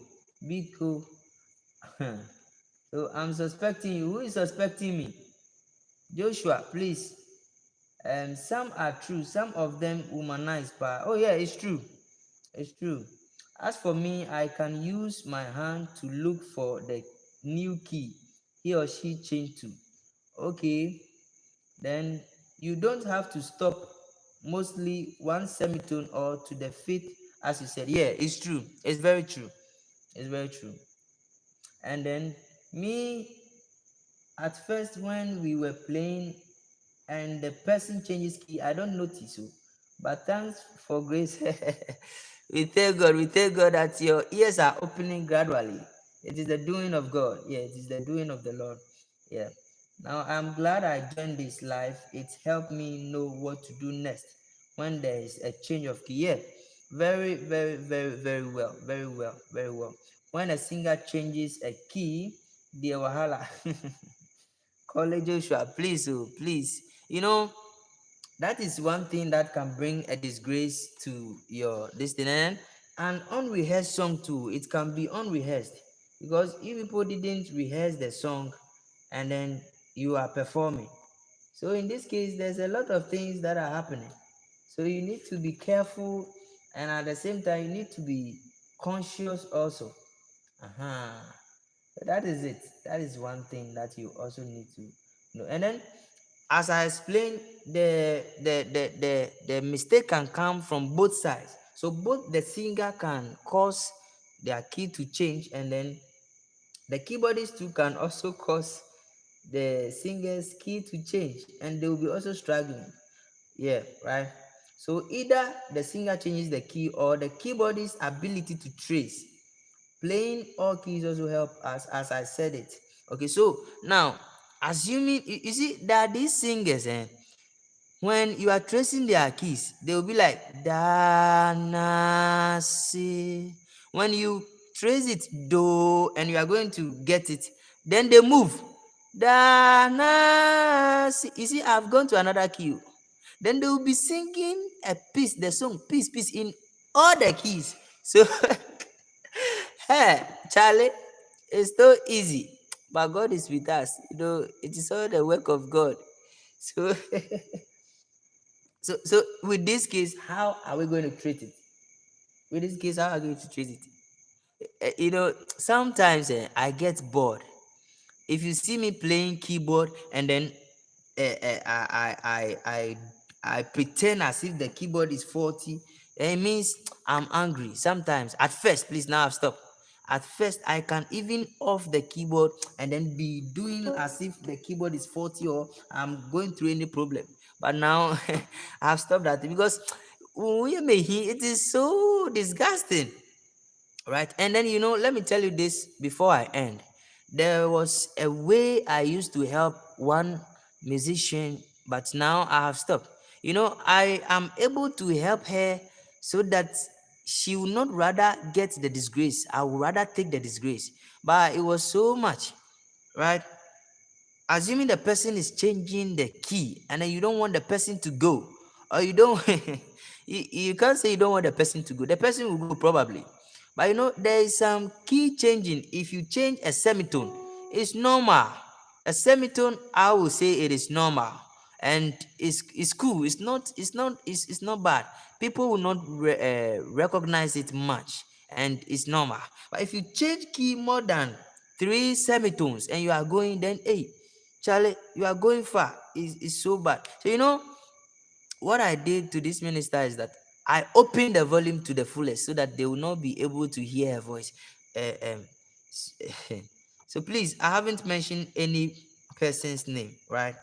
be cool. So I'm suspecting you. Who is suspecting me? Joshua, please. Some are true, some of them humanize, but oh yeah, it's true. It's true. As for me, I can use my hand to look for the new key he or she changed to. Okay, then you don't have to stop mostly one semitone or to the fifth, as you said. Yeah, it's true. It's very true. It's very true. And then me, at first when we were playing and the person changes key, I don't notice. So, but thanks for grace. We thank God that your ears are opening gradually. It is the doing of God. Yeah, it is the doing of the Lord. Yeah. Now I'm glad I joined this life. It helped me know what to do next when there is a change of key. Yeah. Very, very, very, very well. Very well. Very well. When a singer changes a key, the wahala. College Joshua, please, oh, please. You know, that is one thing that can bring a disgrace to your destiny. And unrehearsed song too, it can be unrehearsed. Because if people didn't rehearse the song and then you are performing. So in this case, there's a lot of things that are happening. So you need to be careful and at the same time you need to be conscious also. Uh-huh. So that is it. That is one thing that you also need to know. And then as I explained, the mistake can come from both sides. So both the singer can cause their key to change, and then the keyboardist too can also cause the singer's key to change, and they will be also struggling. Yeah, right. So either the singer changes the key or the keyboardist's ability to trace. Playing all keys also help us, as I said it. Okay, so now assuming you see that these singers, When you are tracing their keys, they will be like da na si. When you trace it do and you are going to get it, then they move da na si. You see, I've gone to another key. Then they will be singing a piece, the song piece, piece in all the keys. So, hey, Charlie, it's so easy, but God is with us. It is all the work of God. So, so with this case, how are we going to treat it? With this case, how are we going to treat it? Sometimes I get bored. If you see me playing keyboard and then I pretend as if the keyboard is faulty, it means I'm angry. Sometimes, at first, please, now I've stopped. At first, I can even off the keyboard and then be doing as if the keyboard is faulty or I'm going through any problem. But now I've stopped that because it is so disgusting. Right, and then let me tell you this before I end. There was a way I used to help one musician, but now I have stopped. I am able to help her so that she will not rather get the disgrace. I would rather take the disgrace, but it was so much. Right, assuming the person is changing the key and then you don't want the person to go, or you don't you can't say you don't want the person to go. The person will go probably, but there is some key changing. If you change a semitone, it's normal. A semitone, I will say it is normal, and it's cool. It's not bad. People will not recognize it much, and it's normal. But if you change key more than three semitones and you are going, then hey, Charlie, you are going far. It's so bad. So what I did to this minister is that I opened the volume to the fullest so that they will not be able to hear her voice. S- so please, I haven't mentioned any person's name, right?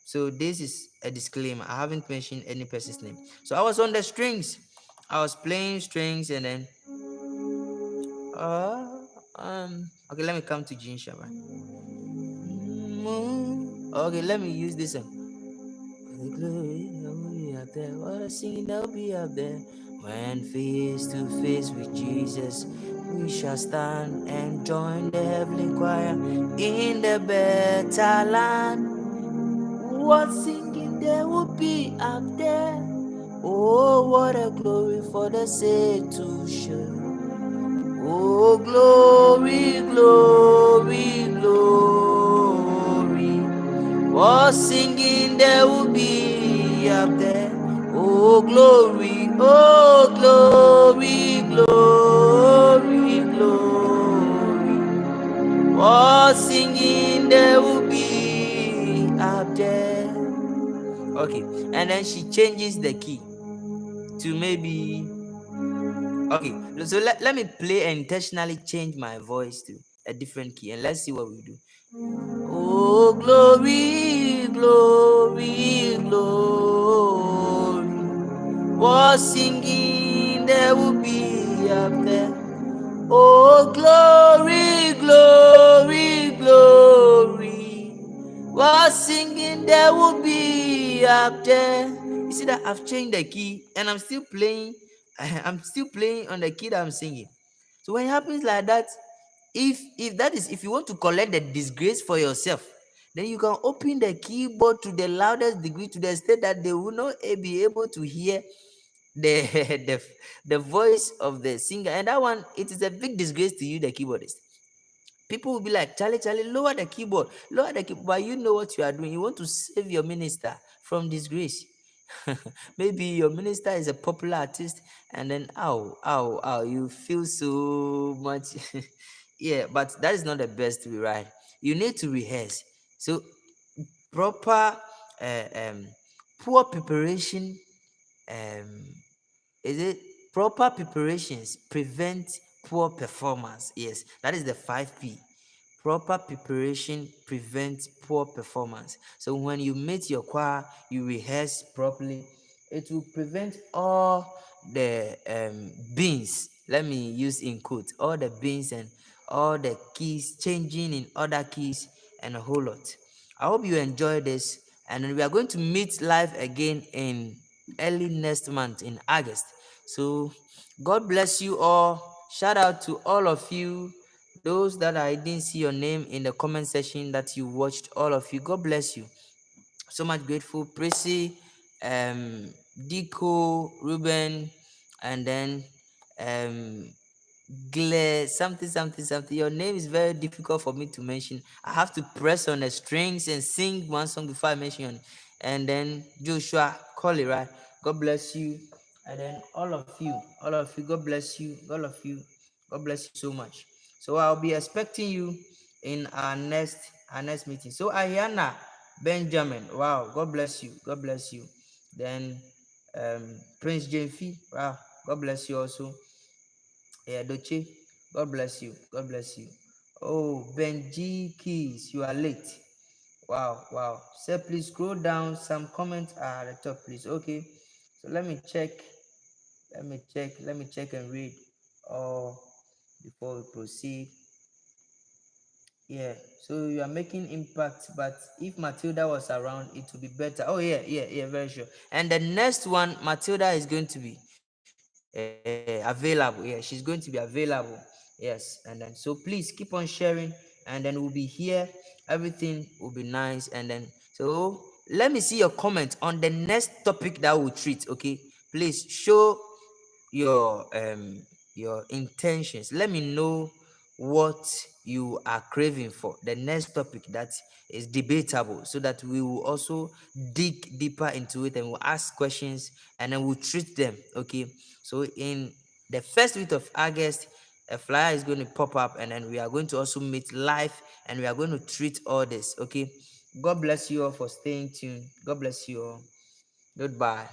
So this is a disclaimer. I haven't mentioned any person's name. So I was on the strings. I was playing strings and then okay, let me come to Gene Shaban. Okay, let me use this one. The glory will be up there. What a singing they'll be up there. When face to face with Jesus, we shall stand and join the heavenly choir in the better land. What singing there will be up there. Oh, what a glory for the saint to share. Oh, glory, glory, glory. What singing there will be up there. Oh, glory, glory, glory. What singing there will be up there. Okay, and then she changes the key to maybe. Okay, so let me play and intentionally change my voice to a different key and let's see what we do. Oh, glory, glory, glory. What singing there will be up there. Oh, glory, glory, glory. What singing there will be up there. You see that I've changed the key and I'm still playing. I'm still playing on the key that I'm singing. So when it happens like that, if you want to collect the disgrace for yourself, then you can open the keyboard to the loudest degree to the extent that they will not be able to hear the the, the voice of the singer. And that one, it is a big disgrace to you, the keyboardist. People will be like, Charlie, lower the keyboard, lower the keyboard. But you know what you are doing. You want to save your minister from disgrace. Maybe your minister is a popular artist, and then you feel so much. Yeah, but that is not the best way, right? You need to rehearse. So proper, uh, um, poor preparation, um, is it proper preparations prevent poor performance? Yes, that is the 5P. Proper preparation prevents poor performance. So when you meet your choir, you rehearse properly, it will prevent all the beans. Let me use in quotes, all the beans and all the keys changing in other keys and a whole lot. I hope you enjoy this and then we are going to meet live again in early next month in August. So God bless you all. Shout out to all of you, those that I didn't see your name in the comment section that you watched. All of you, God bless you. So much grateful. Prissy, Dico, Ruben, and then um Glare, something, something, something. Your name is very difficult for me to mention. I have to press on the strings and sing one song before I mention it. And then Joshua, call it right. God bless you. And then all of you, God bless you, all of you, God bless you so much. So I'll be expecting you in our next meeting. So Ayana Benjamin, wow, God bless you, God bless you. Then Prince Jemfi, wow, God bless you also. Yeah, Doche, God bless you. God bless you. Oh, Benji Keys, you are late. Wow, wow. Sir, please scroll down. Some comments are at the top, please. Okay. So let me check. Let me check and read. Oh, before we proceed. Yeah. So you are making impact, but if Matilda was around, it would be better. Oh, yeah, yeah, yeah, very sure. And the next one, Matilda is going to be available. Yeah, she's going to be available. Yes, and then so please keep on sharing, and then we'll be here. Everything will be nice, and then so let me see your comment on the next topic that we'll treat. Okay, please show your your intentions. Let me know what you are craving for the next topic that is debatable, so that we will also dig deeper into it and we'll ask questions and then we'll treat them. Okay, so in the first week of August, a flyer is going to pop up, and then we are going to also meet live and we are going to treat all this. Okay, God bless you all for staying tuned. God bless you all. Goodbye.